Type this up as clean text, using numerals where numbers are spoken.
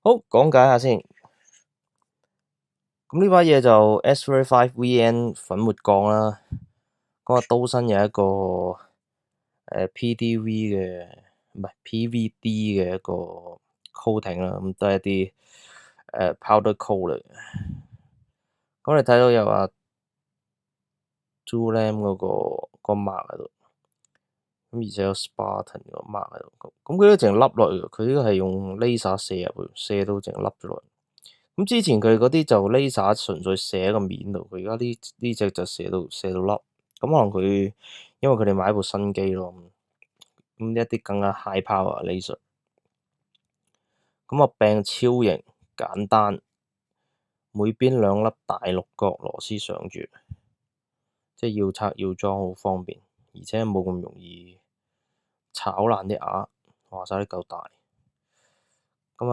好，講解下先。咁呢把嘢就 S35VN 粉末鋼啦。嗰個刀身有一個PDV 嘅，唔係 PVD 嘅一個 coating 啦。咁都係一啲powder coat 嚟嘅。咁你睇到有啊 Zulem 嗰個 mark 喺度。咁而且有 Spartan 個 mark 喺度。咁佢都淨凹落去嘅，佢呢個係用 laser 射入去，射到淨凹咗落去。咁之前佢嗰啲就 laser 純粹射喺個面度，佢而家呢隻就射到凹。咁可能佢因為佢哋買部新機咯，咁一啲更加 high power laser。咁個柄超型簡單，每邊兩粒大六角螺絲上住，即係要拆要裝好方便，而且冇咁容易炒爛啲牙，話晒都夠大。